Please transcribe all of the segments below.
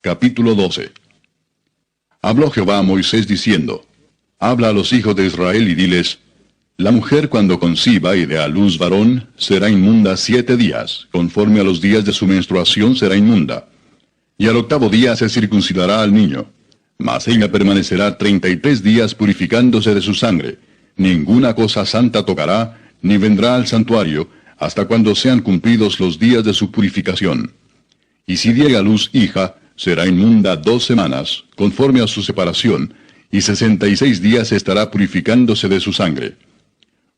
Capítulo 12. Habló Jehová a Moisés diciendo, Habla a los hijos de Israel y diles, La mujer cuando conciba y dé a luz varón, será inmunda 7 días, conforme a los días de su menstruación será inmunda. Y al 8º día se circuncidará al niño. Mas ella permanecerá 33 días purificándose de su sangre. Ninguna cosa santa tocará, ni vendrá al santuario, hasta cuando sean cumplidos los días de su purificación. Y si diere a luz hija, será inmunda 2 semanas, conforme a su separación, y 66 días estará purificándose de su sangre.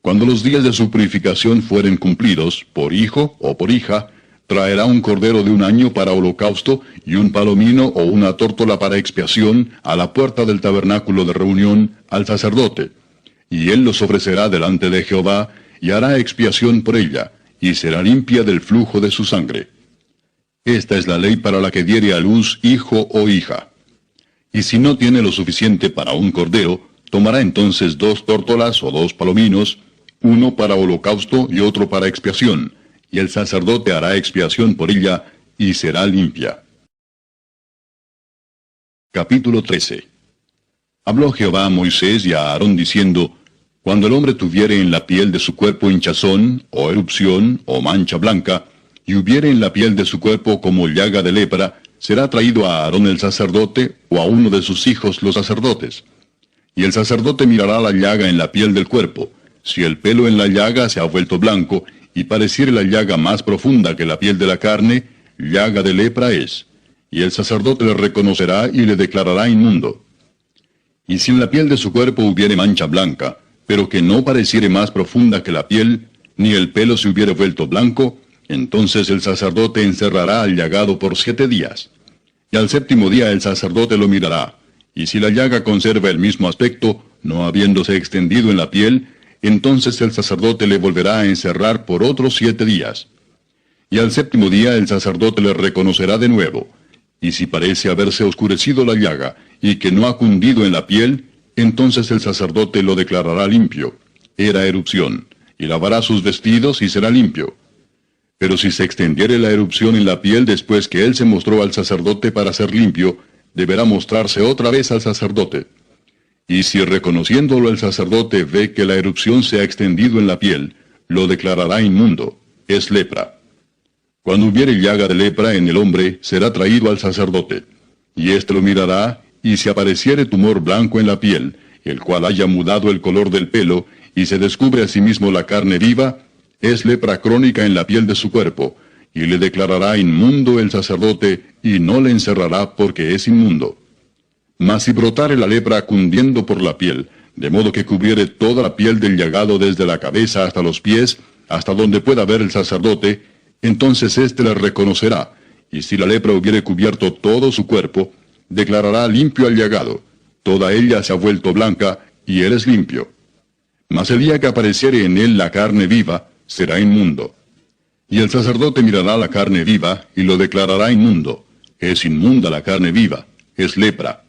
Cuando los días de su purificación fueren cumplidos, por hijo o por hija, traerá un cordero de 1 año para holocausto, y un palomino o una tórtola para expiación, a la puerta del tabernáculo de reunión, al sacerdote. Y él los ofrecerá delante de Jehová, y hará expiación por ella, y será limpia del flujo de su sangre. Esta es la ley para la que diere a luz hijo o hija. Y si no tiene lo suficiente para un cordero, tomará entonces 2 tórtolas o 2 palominos, uno para holocausto y otro para expiación, y el sacerdote hará expiación por ella, y será limpia. Capítulo 13. Habló Jehová a Moisés y a Aarón diciendo, Cuando el hombre tuviere en la piel de su cuerpo hinchazón, o erupción, o mancha blanca, y hubiere en la piel de su cuerpo como llaga de lepra, será traído a Aarón el sacerdote, o a uno de sus hijos los sacerdotes. Y el sacerdote mirará la llaga en la piel del cuerpo. Si el pelo en la llaga se ha vuelto blanco, y pareciere la llaga más profunda que la piel de la carne, llaga de lepra es. Y el sacerdote le reconocerá y le declarará inmundo. Y si en la piel de su cuerpo hubiere mancha blanca, pero que no pareciere más profunda que la piel, ni el pelo se hubiere vuelto blanco, entonces el sacerdote encerrará al llagado por 7 días. Y al 7º día el sacerdote lo mirará, y si la llaga conserva el mismo aspecto, no habiéndose extendido en la piel, entonces el sacerdote le volverá a encerrar por otros 7 días. Y al 7º día el sacerdote le reconocerá de nuevo, y si parece haberse oscurecido la llaga, y que no ha cundido en la piel, entonces el sacerdote lo declarará limpio. Era erupción, y lavará sus vestidos y será limpio. Pero si se extendiere la erupción en la piel después que él se mostró al sacerdote para ser limpio, deberá mostrarse otra vez al sacerdote. Y si reconociéndolo el sacerdote ve que la erupción se ha extendido en la piel, lo declarará inmundo, es lepra. Cuando hubiere llaga de lepra en el hombre, será traído al sacerdote. Y éste lo mirará, y si apareciere tumor blanco en la piel, el cual haya mudado el color del pelo, y se descubre asimismo la carne viva, es lepra crónica en la piel de su cuerpo, y le declarará inmundo el sacerdote, y no le encerrará porque es inmundo. Mas si brotare la lepra cundiendo por la piel, de modo que cubriere toda la piel del llagado desde la cabeza hasta los pies, hasta donde pueda ver el sacerdote, entonces éste le reconocerá, y si la lepra hubiere cubierto todo su cuerpo, declarará limpio al llagado. Toda ella se ha vuelto blanca, y él es limpio. Mas el día que apareciere en él la carne viva, será inmundo. Y el sacerdote mirará la carne viva, y lo declarará inmundo. Es inmunda la carne viva, es lepra.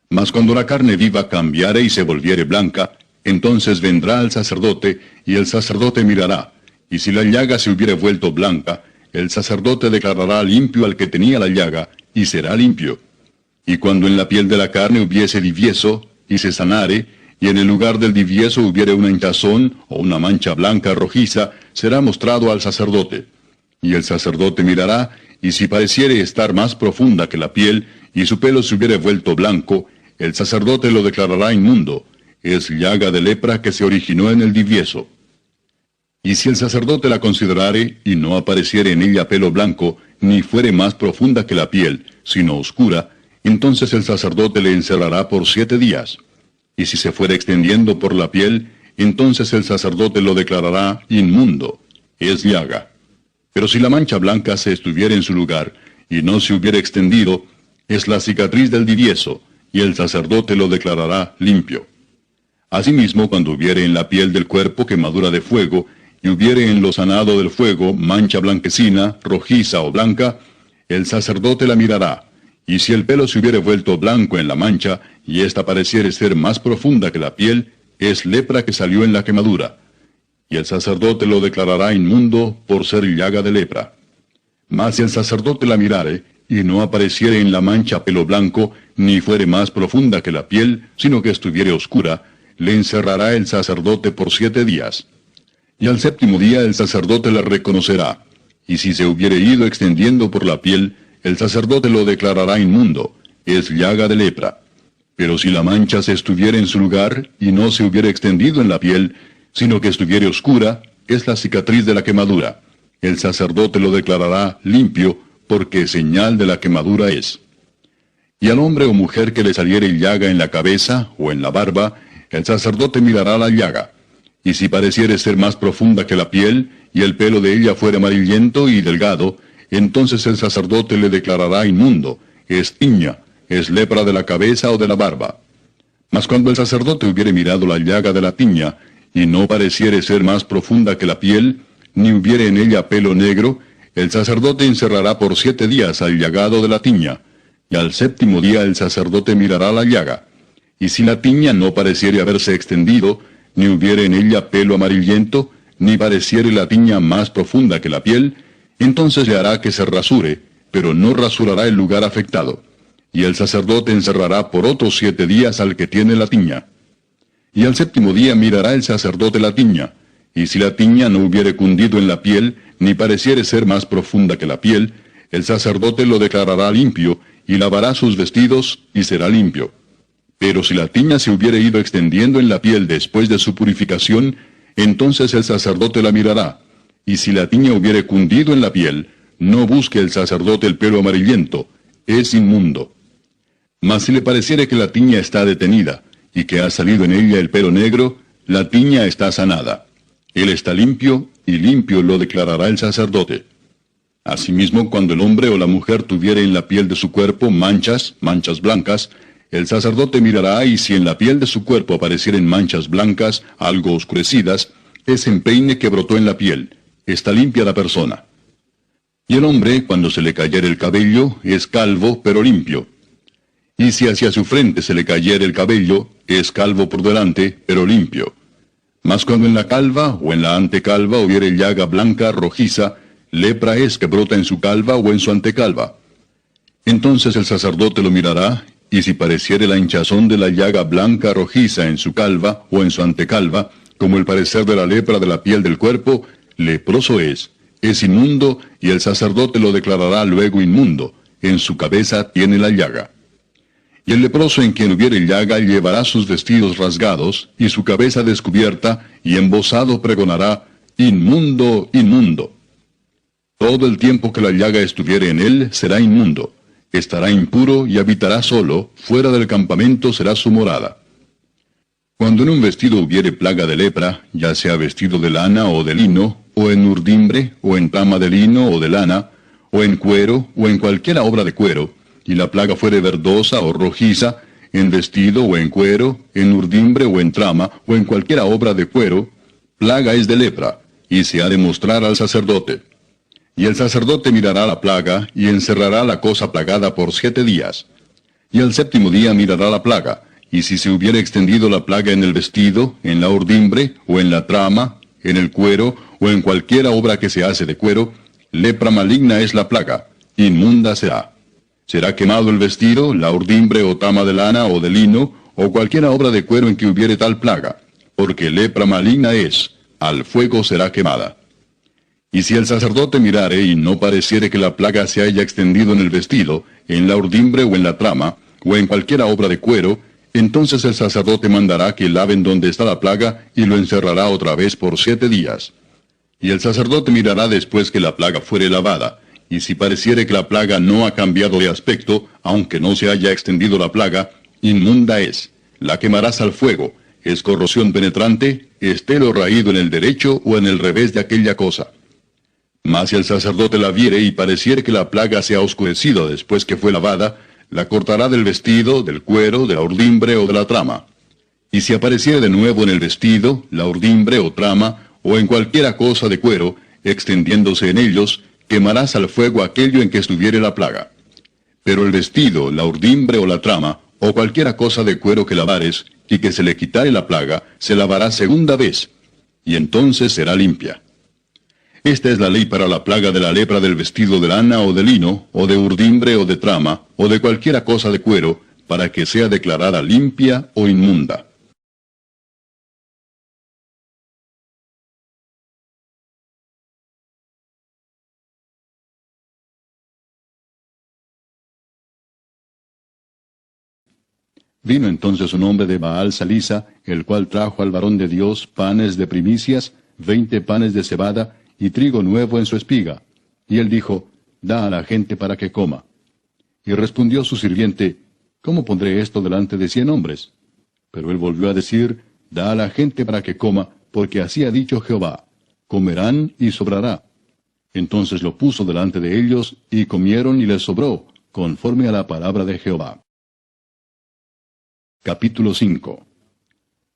Mas cuando la carne viva cambiare y se volviere blanca, entonces vendrá al sacerdote, y el sacerdote mirará, y si la llaga se hubiere vuelto blanca, el sacerdote declarará limpio al que tenía la llaga, y será limpio. Y cuando en la piel de la carne hubiese divieso, y se sanare, y en el lugar del divieso hubiere una hinchazón o una mancha blanca rojiza, será mostrado al sacerdote. Y el sacerdote mirará, y si pareciere estar más profunda que la piel, y su pelo se hubiere vuelto blanco, el sacerdote lo declarará inmundo. Es llaga de lepra que se originó en el divieso. Y si el sacerdote la considerare, y no apareciere en ella pelo blanco, ni fuere más profunda que la piel, sino oscura, entonces el sacerdote le encerrará por 7 días. Y si se fuere extendiendo por la piel, entonces el sacerdote lo declarará inmundo, es llaga. Pero si la mancha blanca se estuviera en su lugar, y no se hubiera extendido, es la cicatriz del divieso, y el sacerdote lo declarará limpio. Asimismo, cuando hubiere en la piel del cuerpo quemadura de fuego, y hubiere en lo sanado del fuego mancha blanquecina, rojiza o blanca, el sacerdote la mirará. Y si el pelo se hubiere vuelto blanco en la mancha, y ésta pareciere ser más profunda que la piel, es lepra que salió en la quemadura. Y el sacerdote lo declarará inmundo por ser llaga de lepra. Mas si el sacerdote la mirare, y no apareciere en la mancha pelo blanco, ni fuere más profunda que la piel, sino que estuviere oscura, le encerrará el sacerdote por 7 días. Y al 7º día el sacerdote la reconocerá, y si se hubiere ido extendiendo por la piel, el sacerdote lo declarará inmundo, es llaga de lepra. Pero si la mancha se estuviere en su lugar, y no se hubiere extendido en la piel, sino que estuviere oscura, es la cicatriz de la quemadura. El sacerdote lo declarará limpio, porque señal de la quemadura es. Y al hombre o mujer que le saliere llaga en la cabeza o en la barba, el sacerdote mirará la llaga. Y si pareciere ser más profunda que la piel, y el pelo de ella fuere amarillento y delgado, entonces el sacerdote le declarará inmundo, es tiña, es lepra de la cabeza o de la barba. Mas cuando el sacerdote hubiere mirado la llaga de la tiña, y no pareciere ser más profunda que la piel, ni hubiere en ella pelo negro, el sacerdote encerrará por 7 días al llagado de la tiña, y al 7º día el sacerdote mirará la llaga. Y si la tiña no pareciere haberse extendido, ni hubiere en ella pelo amarillento, ni pareciere la tiña más profunda que la piel, entonces le hará que se rasure, pero no rasurará el lugar afectado. Y el sacerdote encerrará por otros 7 días al que tiene la tiña. Y al 7º día mirará el sacerdote la tiña, y si la tiña no hubiere cundido en la piel, ni pareciere ser más profunda que la piel, el sacerdote lo declarará limpio, y lavará sus vestidos, y será limpio. Pero si la tiña se hubiere ido extendiendo en la piel después de su purificación, entonces el sacerdote la mirará, y si la tiña hubiere cundido en la piel, no busque el sacerdote el pelo amarillento, es inmundo. Mas si le pareciere que la tiña está detenida, y que ha salido en ella el pelo negro, la tiña está sanada. Él está limpio, y limpio lo declarará el sacerdote. Asimismo, cuando el hombre o la mujer tuviere en la piel de su cuerpo manchas blancas, el sacerdote mirará, y si en la piel de su cuerpo aparecieren manchas blancas, algo oscurecidas, es empeine que brotó en la piel, está limpia la persona. Y el hombre, cuando se le cayere el cabello, es calvo, pero limpio. Y si hacia su frente se le cayere el cabello, es calvo por delante, pero limpio. Mas cuando en la calva o en la antecalva hubiere llaga blanca, rojiza, lepra es que brota en su calva o en su antecalva. Entonces el sacerdote lo mirará, y si pareciere la hinchazón de la llaga blanca rojiza en su calva o en su antecalva, como el parecer de la lepra de la piel del cuerpo, leproso es inmundo, y el sacerdote lo declarará luego inmundo, en su cabeza tiene la llaga. Y el leproso en quien hubiere llaga llevará sus vestidos rasgados, y su cabeza descubierta, y embozado pregonará, inmundo, inmundo. Todo el tiempo que la llaga estuviere en él, será inmundo. Estará impuro y habitará solo, fuera del campamento será su morada. Cuando en un vestido hubiere plaga de lepra, ya sea vestido de lana o de lino, o en urdimbre, o en trama de lino o de lana, o en cuero, o en cualquiera obra de cuero, y la plaga fuere verdosa o rojiza, en vestido o en cuero, en urdimbre o en trama, o en cualquiera obra de cuero, plaga es de lepra, y se ha de mostrar al sacerdote. Y el sacerdote mirará la plaga, y encerrará la cosa plagada por 7 días. Y al 7º día mirará la plaga, y si se hubiere extendido la plaga en el vestido, en la urdimbre, o en la trama, en el cuero, o en cualquiera obra que se hace de cuero, lepra maligna es la plaga, inmunda será. Será quemado el vestido, la urdimbre o trama de lana o de lino, o cualquiera obra de cuero en que hubiere tal plaga, porque lepra maligna es, al fuego será quemada. Y si el sacerdote mirare y no pareciere que la plaga se haya extendido en el vestido, en la urdimbre o en la trama, o en cualquiera obra de cuero, entonces el sacerdote mandará que laven donde está la plaga y lo encerrará otra vez por 7 días. Y el sacerdote mirará después que la plaga fuere lavada, y si pareciere que la plaga no ha cambiado de aspecto, aunque no se haya extendido la plaga, inmunda es, la quemarás al fuego, es corrosión penetrante, estélo raído en el derecho o en el revés de aquella cosa. Mas si el sacerdote la viere y pareciere que la plaga se ha oscurecido después que fue lavada, la cortará del vestido, del cuero, de la urdimbre o de la trama. Y si apareciere de nuevo en el vestido, la urdimbre o trama, o en cualquiera cosa de cuero, extendiéndose en ellos, quemarás al fuego aquello en que estuviere la plaga. Pero el vestido, la urdimbre o la trama, o cualquiera cosa de cuero que lavares, y que se le quitare la plaga, se lavará segunda vez, y entonces será limpia. Esta es la ley para la plaga de la lepra del vestido de lana o de lino, o de urdimbre o de trama, o de cualquiera cosa de cuero, para que sea declarada limpia o inmunda. Vino entonces un hombre de Baal Salisa, el cual trajo al varón de Dios panes de primicias, 20 panes de cebada, y trigo nuevo en su espiga. Y él dijo, da a la gente para que coma. Y respondió su sirviente, ¿cómo pondré esto delante de 100 hombres? Pero él volvió a decir, da a la gente para que coma, porque así ha dicho Jehová, comerán y sobrará. Entonces lo puso delante de ellos, y comieron y les sobró, conforme a la palabra de Jehová. Capítulo 5.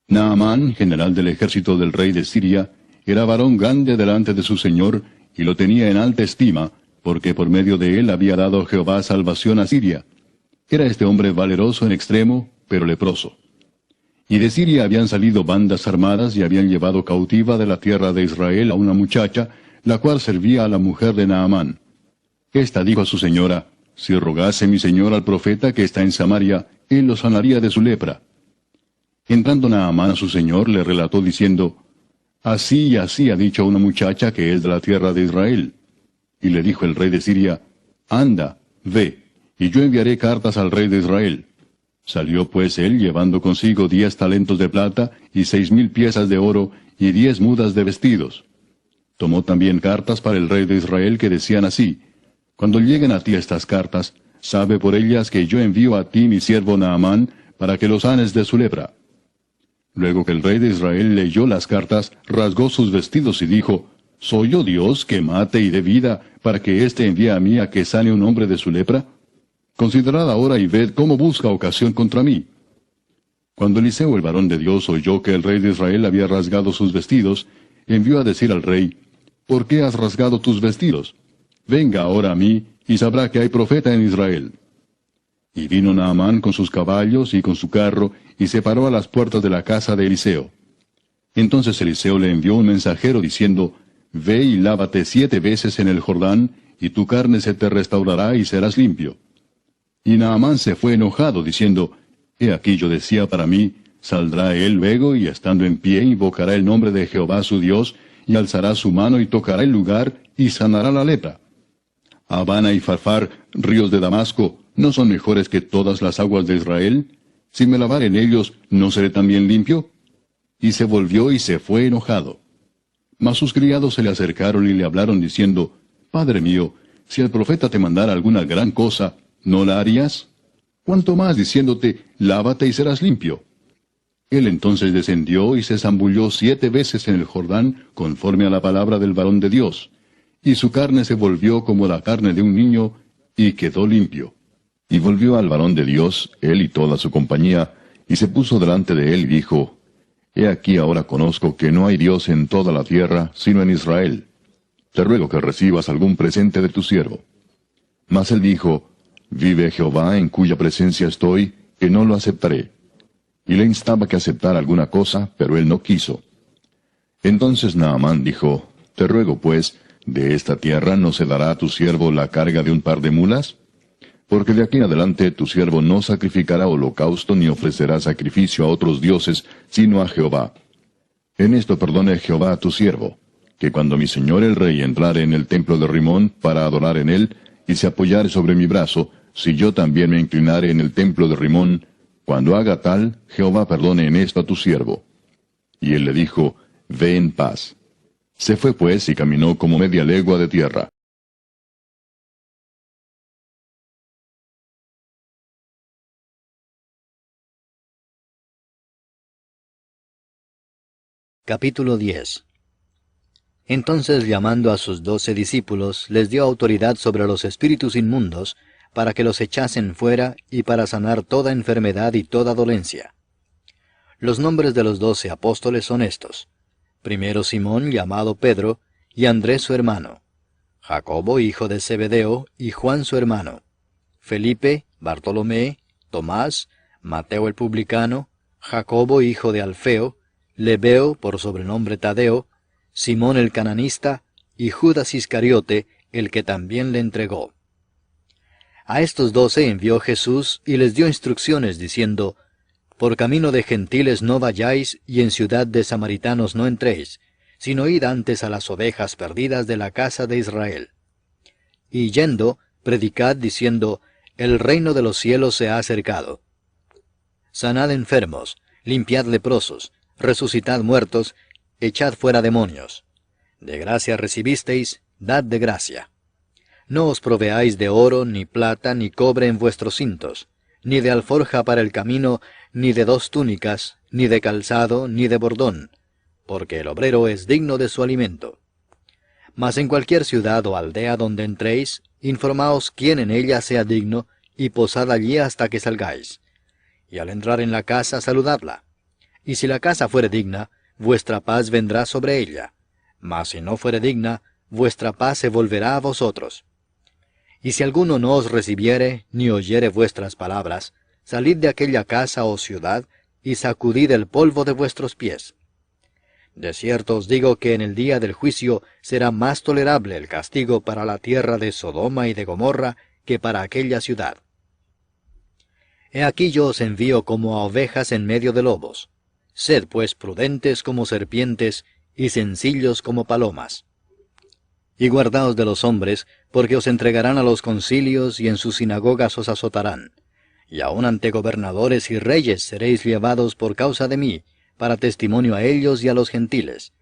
Naamán, general del ejército del rey de Siria, era varón grande delante de su señor, y lo tenía en alta estima, porque por medio de él había dado Jehová salvación a Siria. Era este hombre valeroso en extremo, pero leproso. Y de Siria habían salido bandas armadas y habían llevado cautiva de la tierra de Israel a una muchacha, la cual servía a la mujer de Naamán. Esta dijo a su señora, si rogase mi señor al profeta que está en Samaria, él lo sanaría de su lepra. Entrando Naamán a su señor, le relató diciendo, así y así ha dicho una muchacha que es de la tierra de Israel. Y le dijo el rey de Siria, anda, ve, y yo enviaré cartas al rey de Israel. Salió pues él llevando consigo 10 talentos de plata, y 6,000 piezas de oro, y 10 mudas de vestidos. Tomó también cartas para el rey de Israel que decían así, cuando lleguen a ti estas cartas, sabe por ellas que yo envío a ti mi siervo Naamán, para que lo sanes de su lepra. Luego que el rey de Israel leyó las cartas, rasgó sus vestidos y dijo, ¿soy yo Dios que mate y dé vida, para que éste envíe a mí a que sane un hombre de su lepra? Considerad ahora y ved cómo busca ocasión contra mí. Cuando Eliseo el varón de Dios oyó que el rey de Israel había rasgado sus vestidos, envió a decir al rey, ¿por qué has rasgado tus vestidos? Venga ahora a mí, y sabrá que hay profeta en Israel. Y vino Naamán con sus caballos y con su carro, y se paró a las puertas de la casa de Eliseo. Entonces Eliseo le envió un mensajero diciendo, ve y lávate 7 veces en el Jordán, y tu carne se te restaurará y serás limpio. Y Naamán se fue enojado, diciendo, he aquí yo decía para mí, saldrá él luego, y estando en pie invocará el nombre de Jehová su Dios, y alzará su mano y tocará el lugar, y sanará la lepra. Habana y Farfar, ríos de Damasco, ¿no son mejores que todas las aguas de Israel? Si me lavar en ellos, ¿no seré también limpio? Y se volvió y se fue enojado. Mas sus criados se le acercaron y le hablaron diciendo, Padre mío, si el profeta te mandara alguna gran cosa, ¿no la harías? ¿Cuánto más diciéndote, lávate y serás limpio? Él entonces descendió y se zambulló 7 veces en el Jordán, conforme a la palabra del varón de Dios. Y su carne se volvió como la carne de un niño, y quedó limpio. Y volvió al varón de Dios, él y toda su compañía, y se puso delante de él y dijo, He aquí ahora conozco que no hay Dios en toda la tierra, sino en Israel. Te ruego que recibas algún presente de tu siervo. Mas él dijo, Vive Jehová en cuya presencia estoy, que no lo aceptaré. Y le instaba que aceptara alguna cosa, pero él no quiso. Entonces Naamán dijo, Te ruego pues, ¿de esta tierra no se dará a tu siervo la carga de un par de mulas? Porque de aquí en adelante tu siervo no sacrificará holocausto ni ofrecerá sacrificio a otros dioses, sino a Jehová. En esto perdone Jehová a tu siervo, que cuando mi señor el rey entrare en el templo de Rimón para adorar en él, y se apoyare sobre mi brazo, si yo también me inclinare en el templo de Rimón, cuando haga tal, Jehová perdone en esto a tu siervo. Y él le dijo, Ve en paz. Se fue pues y caminó como media legua de tierra. Capítulo 10. Entonces llamando a sus 12 discípulos, les dio autoridad sobre los espíritus inmundos, para que los echasen fuera, y para sanar toda enfermedad y toda dolencia. Los nombres de los 12 apóstoles son estos: primero Simón, llamado Pedro, y Andrés su hermano; Jacobo, hijo de Zebedeo, y Juan su hermano; Felipe, Bartolomé, Tomás, Mateo el publicano, Jacobo, hijo de Alfeo, Lebeo, por sobrenombre Tadeo, Simón el cananista, y Judas Iscariote, el que también le entregó. A estos 12 envió Jesús y les dio instrucciones diciendo, por camino de gentiles no vayáis y en ciudad de samaritanos no entréis, sino id antes a las ovejas perdidas de la casa de Israel. Y yendo, predicad diciendo, el reino de los cielos se ha acercado. Sanad enfermos, limpiad leprosos, resucitad muertos, echad fuera demonios. De gracia recibisteis, dad de gracia. No os proveáis de oro, ni plata, ni cobre en vuestros cintos, ni de alforja para el camino, ni de 2 túnicas, ni de calzado, ni de bordón, porque el obrero es digno de su alimento. Mas en cualquier ciudad o aldea donde entréis, informaos quién en ella sea digno, y posad allí hasta que salgáis. Y al entrar en la casa, saludadla. Y si la casa fuere digna, vuestra paz vendrá sobre ella. Mas si no fuere digna, vuestra paz se volverá a vosotros. Y si alguno no os recibiere, ni oyere vuestras palabras, salid de aquella casa o ciudad, y sacudid el polvo de vuestros pies. De cierto os digo que en el día del juicio será más tolerable el castigo para la tierra de Sodoma y de Gomorra que para aquella ciudad. He aquí yo os envío como a ovejas en medio de lobos. Sed pues prudentes como serpientes, y sencillos como palomas. Y guardaos de los hombres, porque os entregarán a los concilios, y en sus sinagogas os azotarán. Y aun ante gobernadores y reyes seréis llevados por causa de mí, para testimonio a ellos y a los gentiles.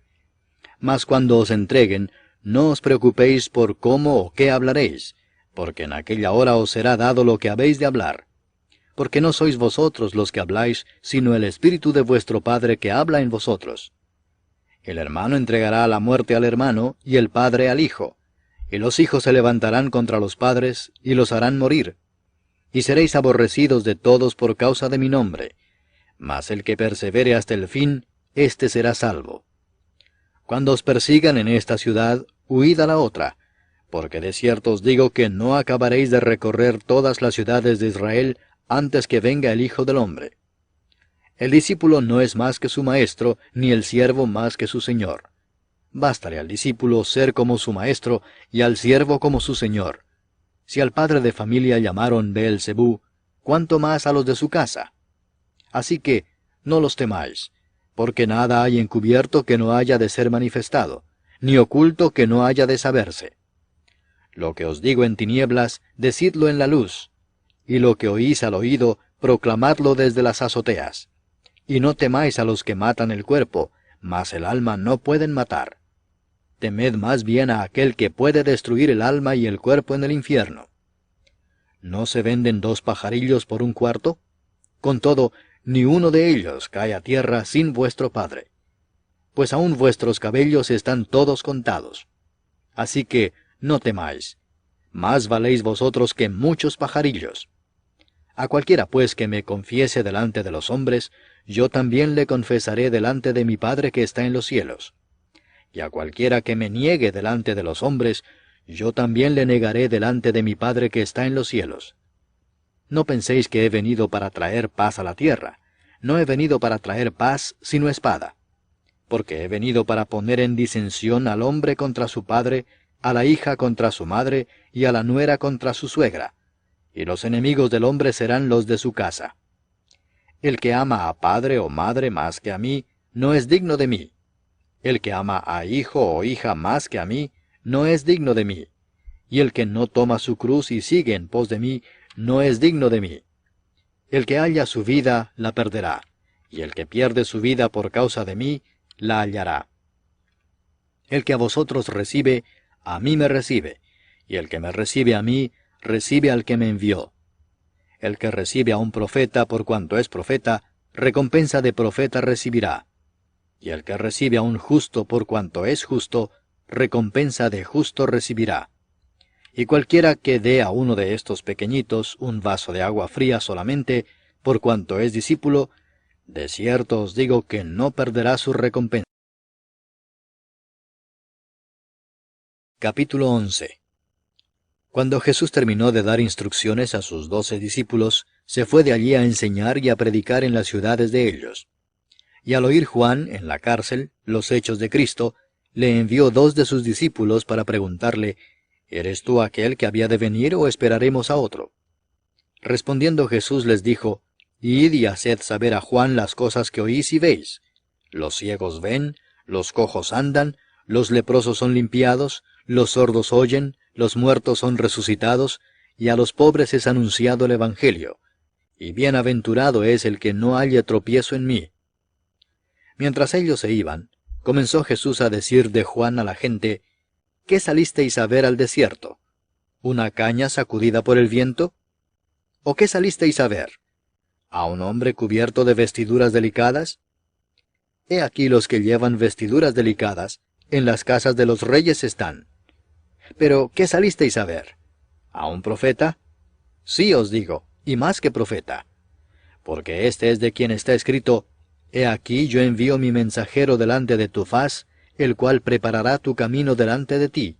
Mas cuando os entreguen, no os preocupéis por cómo o qué hablaréis, porque en aquella hora os será dado lo que habéis de hablar. Porque no sois vosotros los que habláis, sino el Espíritu de vuestro Padre que habla en vosotros. El hermano entregará a la muerte al hermano, y el padre al hijo. Y los hijos se levantarán contra los padres, y los harán morir. Y seréis aborrecidos de todos por causa de mi nombre. Mas el que persevere hasta el fin, éste será salvo. Cuando os persigan en esta ciudad, huid a la otra, porque de cierto os digo que no acabaréis de recorrer todas las ciudades de Israel antes que venga el Hijo del Hombre. El discípulo no es más que su maestro, ni el siervo más que su señor. Bástale al discípulo ser como su maestro, y al siervo como su señor. Si al padre de familia llamaron Beelzebú, ¿cuánto más a los de su casa? Así que, no los temáis, porque nada hay encubierto que no haya de ser manifestado, ni oculto que no haya de saberse. Lo que os digo en tinieblas, decidlo en la luz, y lo que oís al oído, proclamadlo desde las azoteas. Y no temáis a los que matan el cuerpo, mas el alma no pueden matar. Temed más bien a aquel que puede destruir el alma y el cuerpo en el infierno. ¿No se venden 2 pajarillos por 1 cuarto? Con todo, ni uno de ellos cae a tierra sin vuestro Padre. Pues aun vuestros cabellos están todos contados. Así que no temáis. Más valéis vosotros que muchos pajarillos. A cualquiera pues que me confiese delante de los hombres, yo también le confesaré delante de mi Padre que está en los cielos. Y a cualquiera que me niegue delante de los hombres, yo también le negaré delante de mi Padre que está en los cielos. No penséis que he venido para traer paz a la tierra. No he venido para traer paz, sino espada. Porque he venido para poner en disensión al hombre contra su padre, a la hija contra su madre, y a la nuera contra su suegra. Y los enemigos del hombre serán los de su casa. El que ama a padre o madre más que a mí, no es digno de mí. El que ama a hijo o hija más que a mí, no es digno de mí. Y el que no toma su cruz y sigue en pos de mí, no es digno de mí. El que halla su vida, la perderá, y el que pierde su vida por causa de mí, la hallará. El que a vosotros recibe, a mí me recibe, y el que me recibe a mí, recibe al que me envió. El que recibe a un profeta por cuanto es profeta, recompensa de profeta recibirá. Y el que recibe a un justo por cuanto es justo, recompensa de justo recibirá. Y cualquiera que dé a uno de estos pequeñitos un vaso de agua fría solamente, por cuanto es discípulo, de cierto os digo que no perderá su recompensa. Capítulo 11. Cuando Jesús terminó de dar instrucciones a sus 12 discípulos, se fue de allí a enseñar y a predicar en las ciudades de ellos. Y al oír Juan, en la cárcel, los hechos de Cristo, le envió 2 de sus discípulos para preguntarle, ¿Eres tú aquel que había de venir o esperaremos a otro? Respondiendo Jesús les dijo, Id y haced saber a Juan las cosas que oís y veis. Los ciegos ven, los cojos andan, los leprosos son limpiados, los sordos oyen, los muertos son resucitados, y a los pobres es anunciado el Evangelio. Y bienaventurado es el que no halle tropiezo en mí. Mientras ellos se iban, comenzó Jesús a decir de Juan a la gente, ¿Qué salisteis a ver al desierto? ¿Una caña sacudida por el viento? ¿O qué salisteis a ver? ¿A un hombre cubierto de vestiduras delicadas? He aquí los que llevan vestiduras delicadas, en las casas de los reyes están. Pero, ¿qué salisteis a ver? ¿A un profeta? Sí os digo, y más que profeta. Porque este es de quien está escrito, He aquí yo envío mi mensajero delante de tu faz, el cual preparará tu camino delante de ti.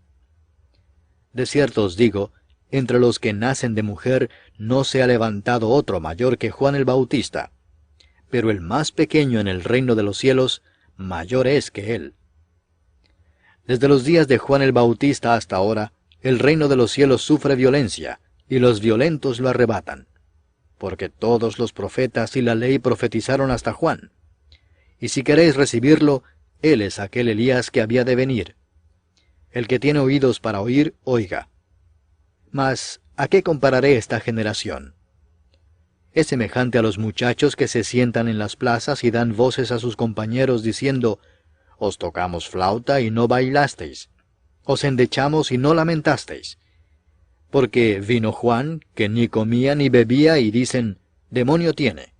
De cierto os digo, entre los que nacen de mujer no se ha levantado otro mayor que Juan el Bautista, pero el más pequeño en el reino de los cielos, mayor es que él. Desde los días de Juan el Bautista hasta ahora, el reino de los cielos sufre violencia, y los violentos lo arrebatan. Porque todos los profetas y la ley profetizaron hasta Juan. Y si queréis recibirlo, él es aquel Elías que había de venir. El que tiene oídos para oír, oiga. Mas, ¿a qué compararé esta generación? Es semejante a los muchachos que se sientan en las plazas y dan voces a sus compañeros diciendo, Os tocamos flauta y no bailasteis, os endechamos y no lamentasteis. Porque vino Juan, que ni comía ni bebía, y dicen, Demonio tiene.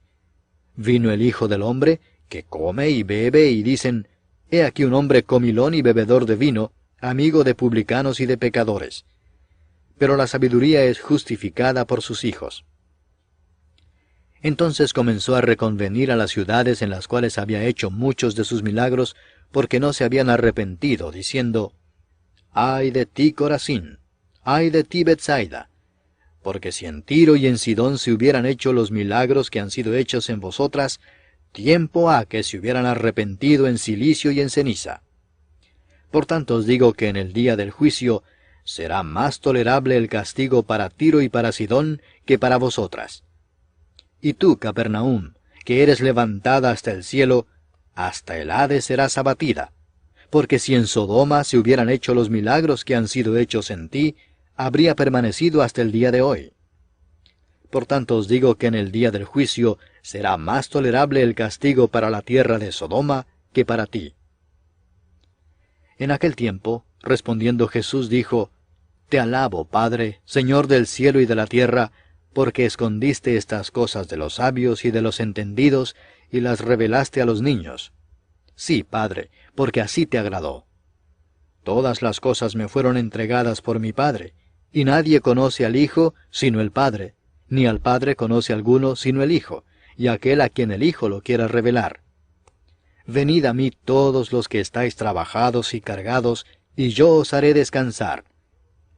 Vino el Hijo del Hombre, que come y bebe, y dicen, He aquí un hombre comilón y bebedor de vino, amigo de publicanos y de pecadores. Pero la sabiduría es justificada por sus hijos. Entonces comenzó a reconvenir a las ciudades en las cuales había hecho muchos de sus milagros, porque no se habían arrepentido, diciendo, Ay de ti, Corazín, ay de ti, Betsaida, porque si en Tiro y en Sidón se hubieran hecho los milagros que han sido hechos en vosotras, tiempo ha que se hubieran arrepentido en cilicio y en ceniza. Por tanto os digo que en el día del juicio será más tolerable el castigo para Tiro y para Sidón que para vosotras. Y tú, Capernaum, que eres levantada hasta el cielo, hasta el Hades serás abatida. Porque si en Sodoma se hubieran hecho los milagros que han sido hechos en ti, habría permanecido hasta el día de hoy. Por tanto os digo que en el día del juicio será más tolerable el castigo para la tierra de Sodoma que para ti. En aquel tiempo, respondiendo Jesús dijo, Te alabo, Padre, Señor del cielo y de la tierra, porque escondiste estas cosas de los sabios y de los entendidos, y las revelaste a los niños. Sí, Padre, porque así te agradó. Todas las cosas me fueron entregadas por mi Padre, y nadie conoce al Hijo sino el Padre, ni al Padre conoce alguno sino el Hijo, y aquel a quien el Hijo lo quiera revelar. Venid a mí todos los que estáis trabajados y cargados, y yo os haré descansar.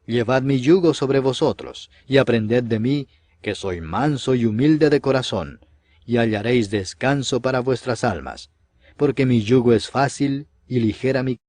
Llevad mi yugo sobre vosotros, y aprended de mí, que soy manso y humilde de corazón, y hallaréis descanso para vuestras almas, porque mi yugo es fácil y ligera mi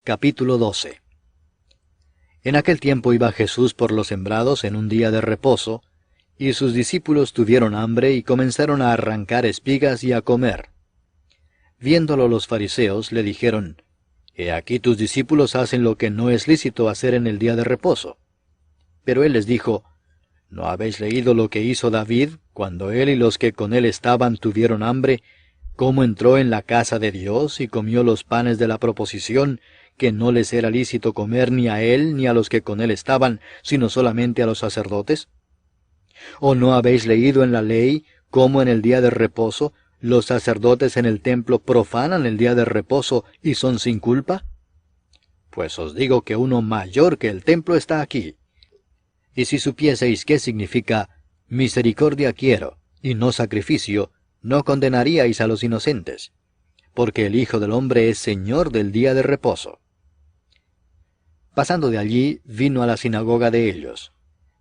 Capítulo 12. En aquel tiempo iba Jesús por los sembrados en un día de reposo, y sus discípulos tuvieron hambre y comenzaron a arrancar espigas y a comer. Viéndolo los fariseos, le dijeron, «He aquí tus discípulos hacen lo que no es lícito hacer en el día de reposo». Pero él les dijo, «¿No habéis leído lo que hizo David, cuando él y los que con él estaban tuvieron hambre, cómo entró en la casa de Dios y comió los panes de la proposición, que no les era lícito comer ni a él ni a los que con él estaban, sino solamente a los sacerdotes? ¿O no habéis leído en la ley cómo en el día de reposo los sacerdotes en el templo profanan el día de reposo y son sin culpa? Pues os digo que uno mayor que el templo está aquí. Y si supieseis qué significa misericordia quiero y no sacrificio, no condenaríais a los inocentes, porque el Hijo del Hombre es Señor del día de reposo». Pasando de allí, vino a la sinagoga de ellos.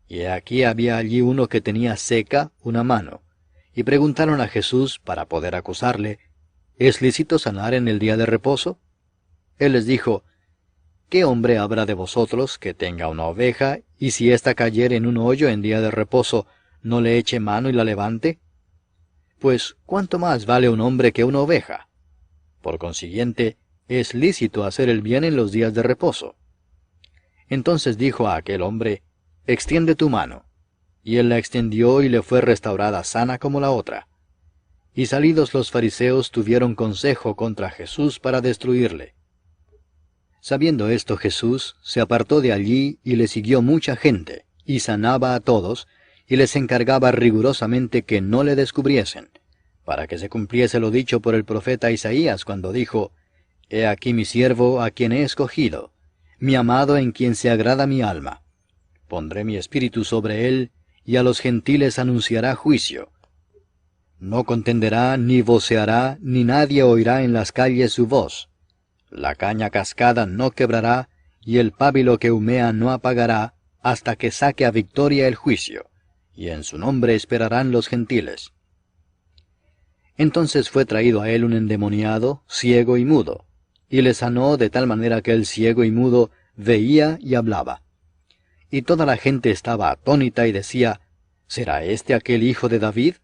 Y aquí había allí uno que tenía seca una mano. Y preguntaron a Jesús, para poder acusarle, ¿es lícito sanar en el día de reposo? Él les dijo, ¿qué hombre habrá de vosotros que tenga una oveja, y si ésta cayere en un hoyo en día de reposo, no le eche mano y la levante? Pues, ¿cuánto más vale un hombre que una oveja? Por consiguiente, es lícito hacer el bien en los días de reposo. Entonces dijo a aquel hombre, «Extiende tu mano». Y él la extendió y le fue restaurada sana como la otra. Y salidos los fariseos tuvieron consejo contra Jesús para destruirle. Sabiendo esto Jesús se apartó de allí y le siguió mucha gente, y sanaba a todos, y les encargaba rigurosamente que no le descubriesen, para que se cumpliese lo dicho por el profeta Isaías cuando dijo, «He aquí mi siervo a quien he escogido, mi amado en quien se agrada mi alma. Pondré mi espíritu sobre él, y a los gentiles anunciará juicio. No contenderá, ni voceará, ni nadie oirá en las calles su voz. La caña cascada no quebrará, y el pábilo que humea no apagará, hasta que saque a victoria el juicio, y en su nombre esperarán los gentiles». Entonces fue traído a él un endemoniado, ciego y mudo, y le sanó de tal manera que el ciego y mudo veía y hablaba. Y toda la gente estaba atónita y decía, ¿será este aquel hijo de David?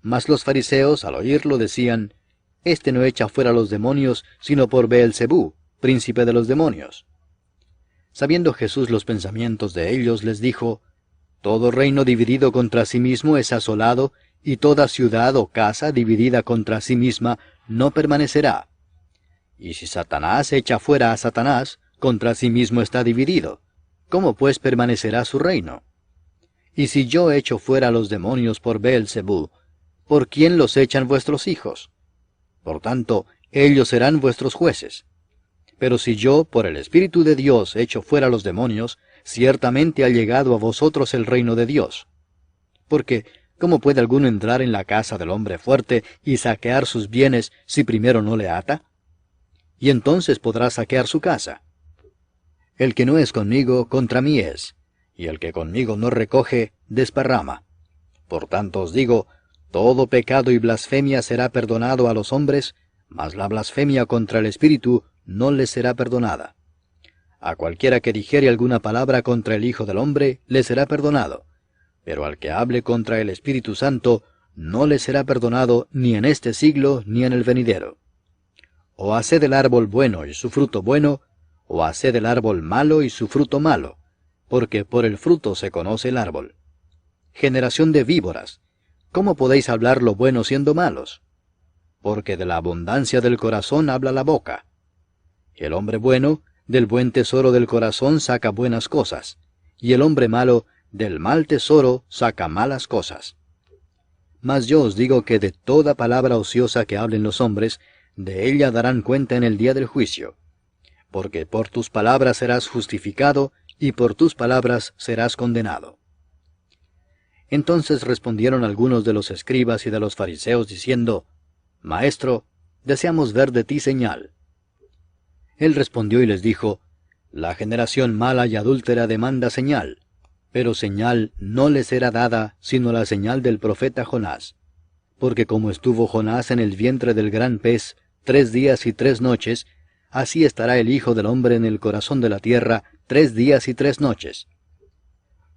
Mas los fariseos al oírlo decían, Este no echa fuera los demonios, sino por Beelzebú, príncipe de los demonios. Sabiendo Jesús los pensamientos de ellos, les dijo, Todo reino dividido contra sí mismo es asolado, y toda ciudad o casa dividida contra sí misma no permanecerá. Y si Satanás echa fuera a Satanás, contra sí mismo está dividido. ¿Cómo pues permanecerá su reino? Y si yo echo fuera a los demonios por Beelzebú, ¿por quién los echan vuestros hijos? Por tanto, ellos serán vuestros jueces. Pero si yo, por el Espíritu de Dios, echo fuera a los demonios, ciertamente ha llegado a vosotros el reino de Dios. Porque, ¿cómo puede alguno entrar en la casa del hombre fuerte y saquear sus bienes si primero no le ata? Y entonces podrá saquear su casa. El que no es conmigo, contra mí es, y el que conmigo no recoge, desparrama. Por tanto os digo, todo pecado y blasfemia será perdonado a los hombres, mas la blasfemia contra el Espíritu no les será perdonada. A cualquiera que dijere alguna palabra contra el Hijo del Hombre, le será perdonado, pero al que hable contra el Espíritu Santo, no le será perdonado ni en este siglo ni en el venidero. O haced el árbol bueno y su fruto bueno, o haced el árbol malo y su fruto malo, porque por el fruto se conoce el árbol. Generación de víboras, ¿cómo podéis hablar lo bueno siendo malos? Porque de la abundancia del corazón habla la boca. El hombre bueno, del buen tesoro del corazón saca buenas cosas, y el hombre malo, del mal tesoro saca malas cosas. Mas yo os digo que de toda palabra ociosa que hablen los hombres, de ella darán cuenta en el día del juicio. Porque por tus palabras serás justificado, y por tus palabras serás condenado. Entonces respondieron algunos de los escribas y de los fariseos, diciendo, Maestro, deseamos ver de ti señal. Él respondió y les dijo, La generación mala y adúltera demanda señal, pero señal no les será dada, sino la señal del profeta Jonás. Porque como estuvo Jonás en el vientre del gran pez 3 días y 3 noches, así estará el Hijo del Hombre en el corazón de la tierra 3 días y 3 noches.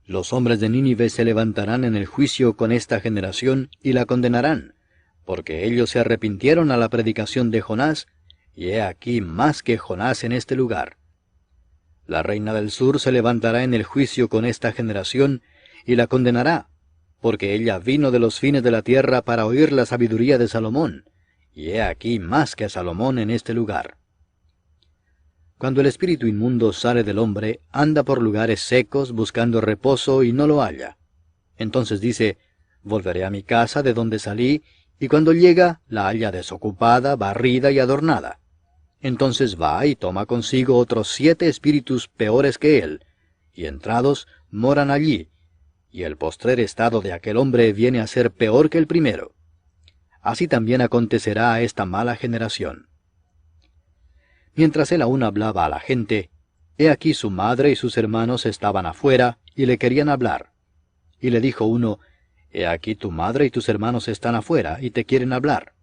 Los hombres de Nínive se levantarán en el juicio con esta generación y la condenarán, porque ellos se arrepintieron a la predicación de Jonás, y he aquí más que Jonás en este lugar. La reina del sur se levantará en el juicio con esta generación, y la condenará, porque ella vino de los fines de la tierra para oír la sabiduría de Salomón, y he aquí más que Salomón en este lugar. Cuando el espíritu inmundo sale del hombre, anda por lugares secos buscando reposo y no lo halla. Entonces dice, volveré a mi casa de donde salí, y cuando llega, la halla desocupada, barrida y adornada. Entonces va y toma consigo otros 7 espíritus peores que él, y entrados, moran allí, y el postrer estado de aquel hombre viene a ser peor que el primero. Así también acontecerá a esta mala generación. Mientras él aún hablaba a la gente, he aquí su madre y sus hermanos estaban afuera, y le querían hablar. Y le dijo uno, He aquí tu madre y tus hermanos están afuera, y te quieren hablar.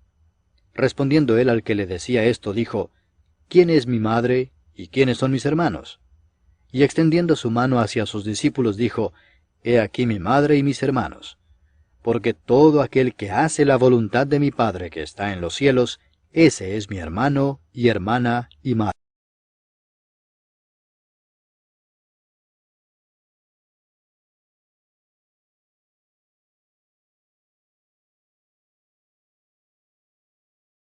Respondiendo él al que le decía esto, dijo, ¿Quién es mi madre, y quiénes son mis hermanos? Y extendiendo su mano hacia sus discípulos, dijo, He aquí mi madre y mis hermanos. Porque todo aquel que hace la voluntad de mi Padre que está en los cielos, ese es mi hermano, y hermana, y madre.